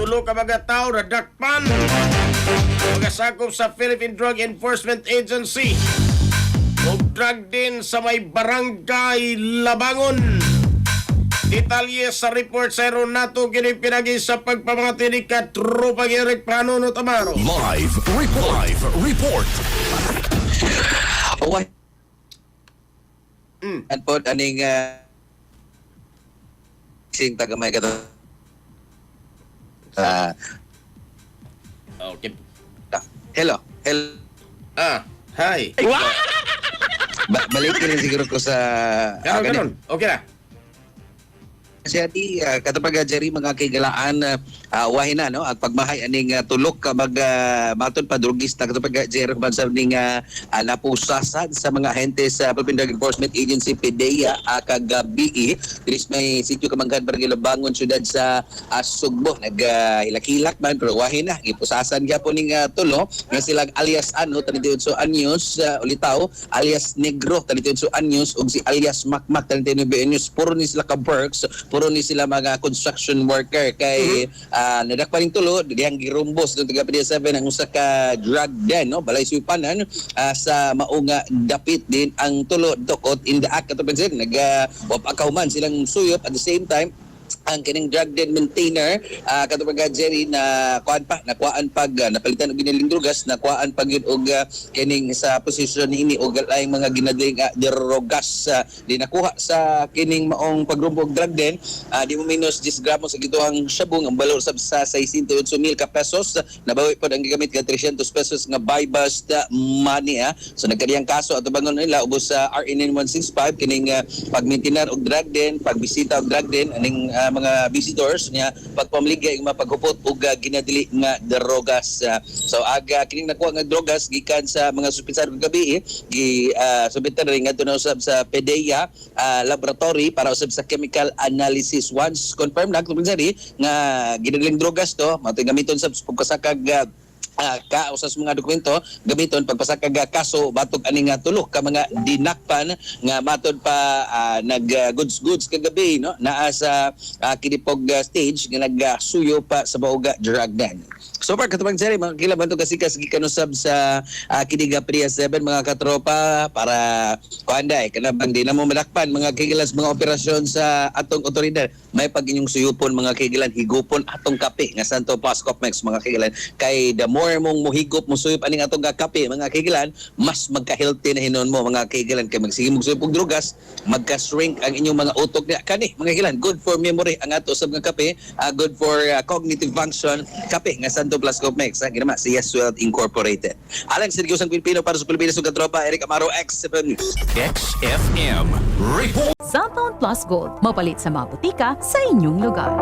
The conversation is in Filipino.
tulo ka mga tao na dakpan. Magasakop sa Philippine Drug Enforcement Agency. O drug din sa may barangay Labangon. Detalye sa report sa Ronato kinipinagi sa pagpamati ni Katropa Eric Panuno Tamaro. Live report. Okay. At po, aning sing tagamay ka to. Okay. Hello. Hi. Balik ka rin siguro ko sa... Ganun. Okay na. Siya di katapag Jerry mga kaigalaan wahin na no at pagmahay aning tulok ka matod pa drugista katapag Jerry bansab ning napusasan sa mga ahente sa Philippine Drug Enforcement Agency PDEA kagabi diris may sitio Kamanggan Barangay Labangon syudad sa Sugbo naghilak-hilak man pero wahin na ipusasan gyapon ning tulo nga silang alias ano 38 anyos ulitaw alias Negro 38 anyos ug si alias Makmak 39 anyos puro ni sila ka Berks puro ni sila mga construction worker kay nadakpan ning tulo diyang girumbos ng taga PDEA 7 ang usa ka drug den no balay supanan sa maunga dapit din ang tulo dokot in the act katong pensig nagwapakahuman silang suyop at the same time ang kining drug den maintainer katong Jerry na nakuhaan pag napalitan og giniling drugas nakuhaan pag yun og kining sa posisyon niini og laing mga ginadling drogas di nakuha sa kining maong pagrumbog drug den di mo minus 10 gramos sa gituang syabong ang balor sa 608,000 ka pesos nabawi pod ang gigamit ka 300 pesos nga buy bust money so nagkadiyang kaso ato bangon nila ubos sa RN 165 kining pagmaintenar og drug den pagbisita og drug den aning mga visitors niya pagpamligay nga paghupot og ginadili nga drogas so aga kining nakuha nga drogas gikan sa mga suspensar gabi subitan ring adto na usab sa PDEA laboratory para usab sa chemical analysis once confirmed na kung nga ginadiling drogas to mao gamiton sa pagkasakag usas mga dokumento gamiton pagpasakag kaso batog ani nga tulo ka mga dinakpan nga matod pa nag goods kagabi no naa sa kinipog stage nga nagsuyo pa sa bauga drug den. So far katubang Jerry mga kilaban to kasikas gikan usab sa Kiniga PDEA 7 mga katropa para kuanday kanabang di na mo madakpan mga kigilas mga operasyon sa atong otoridad may pag inyong suyupon mga kigilan higupon atong kape nga Santo Pasco Mex mga kigilan kay the more mong muhigop mo suyop aning atong kape mga kigilan mas magka-healthy na hinon mo mga kigilan kay magsige mo suyop og drugas magka-shrink ang inyong mga utok niya kani mga kigilan good for memory ang ato usab nga kape good for cognitive function kape nga Santo Pasco Mex ginama si Yes Wealth Incorporated. Alang Sergiosang Pilipino para sa Pilipinas ug katropa Eric Amaro XFM News. XFM report. Santon Plus Gold, mapalit sa mga butika sa inyong lugar.